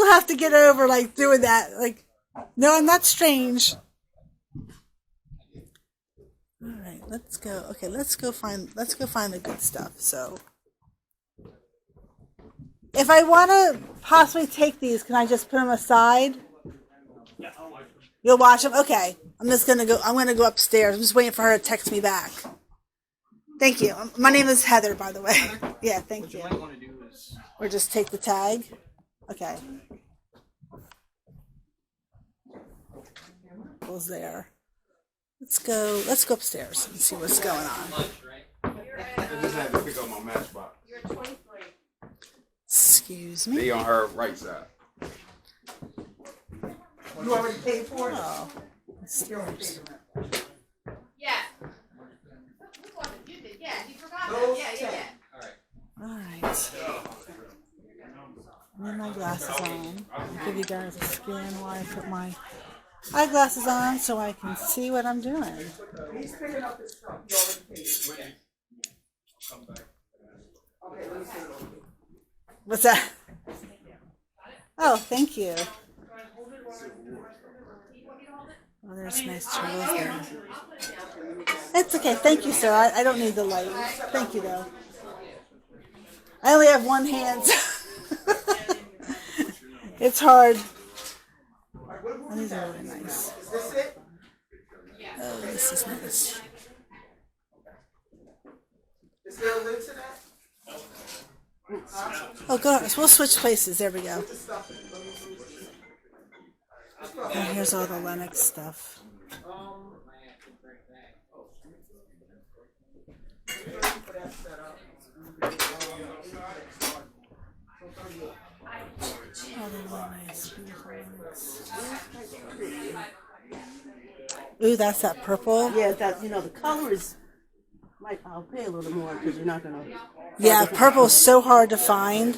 still have to get over like doing that. Like, no, I'm not strange. All right, let's go. Okay, let's go find the good stuff. So, if I want to possibly take these, can I just put them aside? Yeah, I'll watch them. You'll watch them? Okay. I'm gonna go upstairs. I'm just waiting for her to text me back. Thank you. My name is Heather, by the way. Yeah, thank you. What you might want to do is... Or just take the tag? Okay. Who's there? Let's go upstairs and see what's going on. I just had to pick up my matchbox. Excuse me. They on her right side. You already paid for it? Oh. Stairs. Yeah. You did, yeah. You forgot that. Yeah. All right. I need my glasses on. I'll give you guys a scan while I put my eyeglasses on so I can see what I'm doing. He's picking up his stuff. You already paid. What's that? Oh, thank you. Oh, there's nice turtles there. It's okay. Thank you, sir. I don't need the light. Thank you, though. I only have one hand. It's hard. Oh, these are really nice. Oh, this is nice. Is there a lid to that? Oh, go on. We'll switch places. There we go. Oh, here's all the Lennox stuff. Oh, they're really nice. Beautiful Lennox. Ooh, that's that purple. Yeah, that the color is. I'll pay a little more because you're not gonna. Yeah, purple is so hard to find.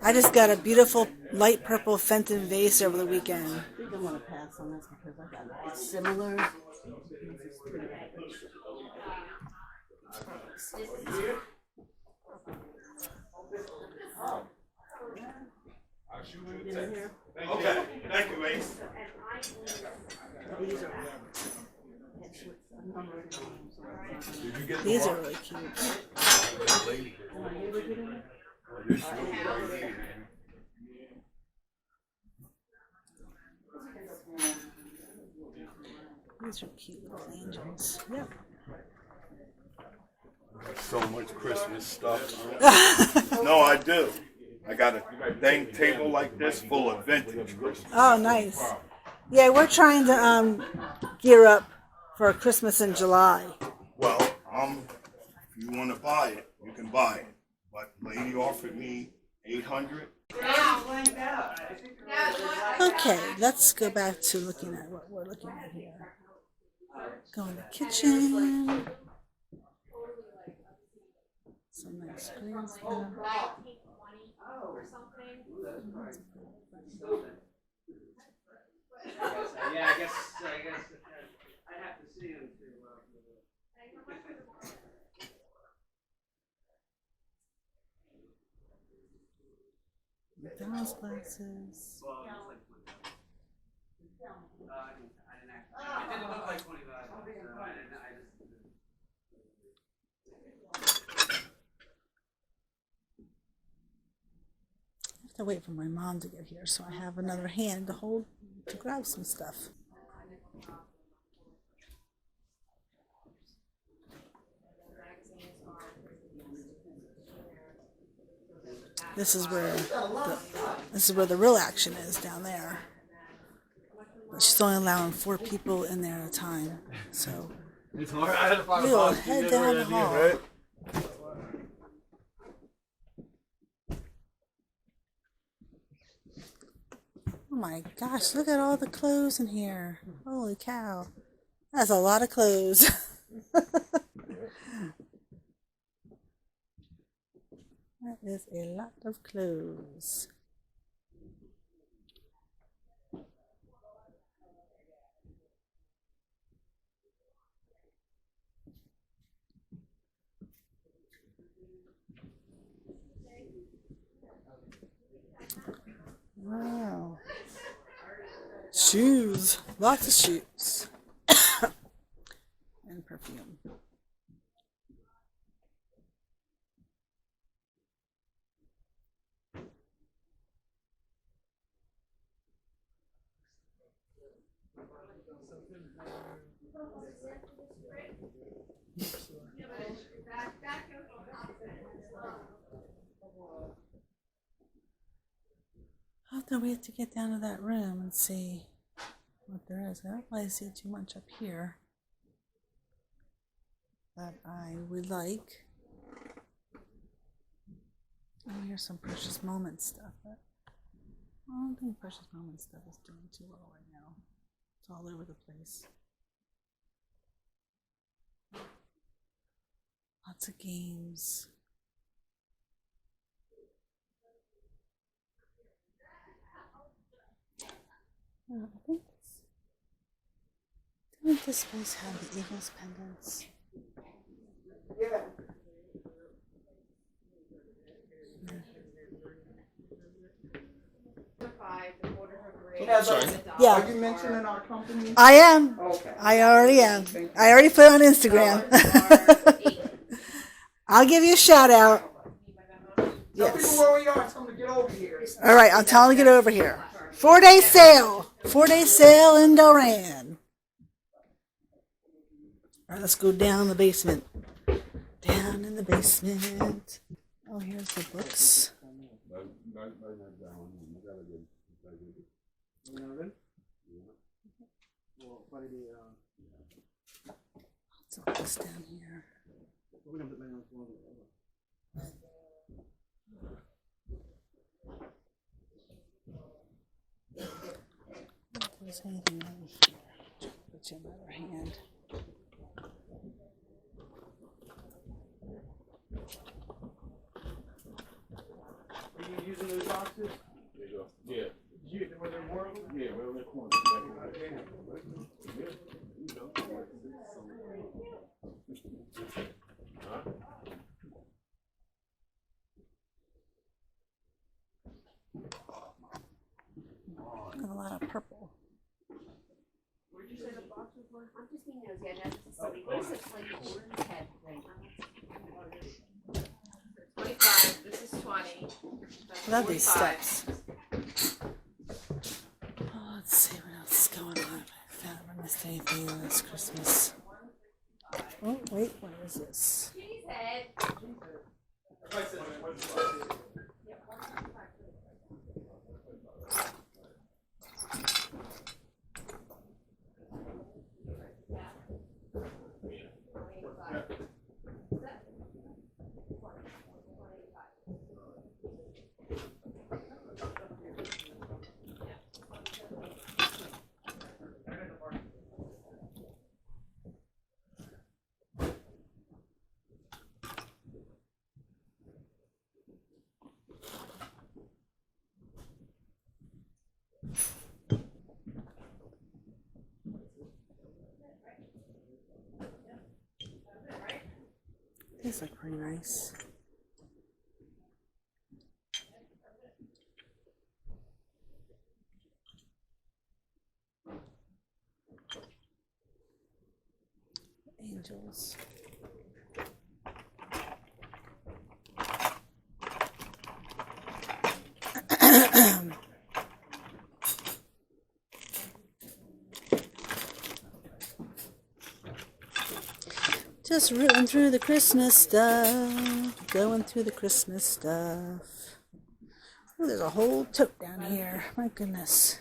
I just got a beautiful light purple Fenton vase over the weekend. I think I'm gonna pass on this because I got it's similar. It's pretty average. Okay, thank you, Ace. These are really cute. These are cute little angels. Yep. So much Christmas stuff. No, I do. I got a dang table like this full of vintage Christmas. Oh, nice. Yeah, we're trying to gear up for Christmas in July. Well, if you want to buy it, you can buy it. But lady offered me $800. Okay, let's go back to looking at what we're looking at here. Go in the kitchen. Some nice screens there. Yeah, I guess I have to see him to. McDonald's glasses. Well, I didn't look like 25. So I have to wait for my mom to get here so I have another hand to grab some stuff. This is where the real action is down there. But she's only allowing 4 people in there at a time. So we'll head down the hall. Right? Oh my gosh, look at all the clothes in here. Holy cow. That's a lot of clothes. That is a lot of clothes. Wow. Shoes. Lots of shoes. And perfume. I'll have to wait to get down to that room and see what there is. I don't really see too much up here that I would like. Oh, here's some Precious Moments stuff. But I don't think Precious Moments stuff is doing too well right now. It's all over the place. Lots of games. Didn't this place have the Eagles pendants? Yeah. Yeah. Are you mentioning our company? I am. Okay. I already am. I already put it on Instagram. I'll give you a shout out. Tell Yes. people where we are. Tell them to get over here. All right, I'll tell them to get over here. 4-day sale. 4-day sale in Doran. All right, let's go down in the basement. Down in the basement. Oh, here's the books. What's all this down here? If there's anything over here, put you in my other hand. Are you using those boxes? There you go. Yeah. Were there more of them? Yeah, we're in the corner. Got a lot of purple. Where'd you say the boxes were? I'm just seeing those. Yeah, that's something. What is it? Like orange head thing. 25. This is 20. That's Love these 45. steps. Oh, let's see what else is going on. If I missed anything on this Christmas. Oh, wait, what is this? Cheese head. These look pretty nice. Angels. Just rooting through the Christmas stuff. Going through the Christmas stuff. Oh, there's a whole tote down here. My goodness.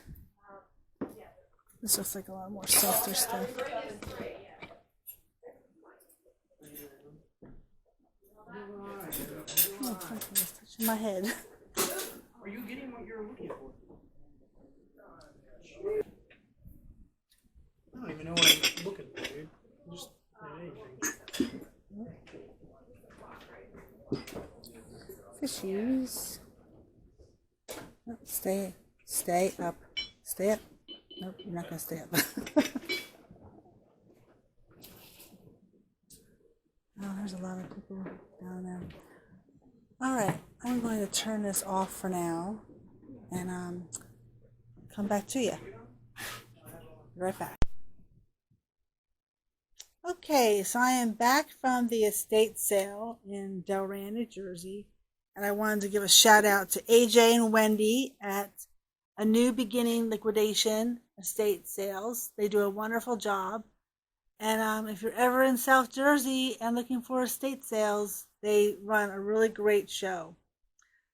This looks like a lot more softer stuff. Oh, it's touching my head. Are you getting what you're looking for? I don't even know what I'm looking for, dude. Just anything. Fishies. Oh, stay up. Stay up. Nope, you're not gonna stay up. Oh, there's a lot of people down there. Alright, I'm going to turn this off for now. and come back to you. Be right back. Okay, so I am back from the estate sale in Delran, New Jersey, and I wanted to give a shout out to AJ and Wendy at A New Beginning Liquidation Estate Sales. They do a wonderful job. And if you're ever in South Jersey and looking for estate sales, they run a really great show.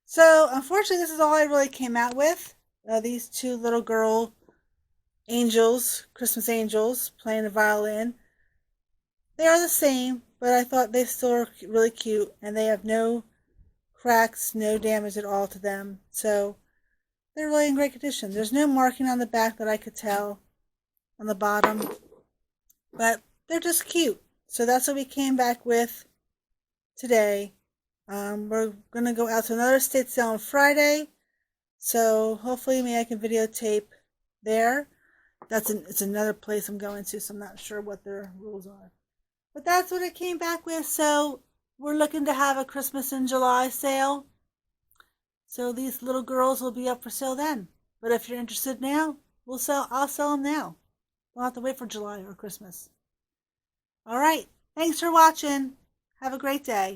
So, unfortunately, this is all I really came out with. These two little girl angels, Christmas angels, playing the violin. They are the same, but I thought they still are really cute, and they have no cracks, no damage at all to them. So, they're really in great condition. There's no marking on the back that I could tell on the bottom. But they're just cute. So that's what we came back with today. We're going to go out to another estate sale on Friday. So hopefully maybe I can videotape there. It's another place I'm going to, so I'm not sure what their rules are. But that's what it came back with. So we're looking to have a Christmas in July sale. So these little girls will be up for sale then. But if you're interested now, I'll sell them now. Don't have to wait for July or Christmas. All right. Thanks for watching. Have a great day.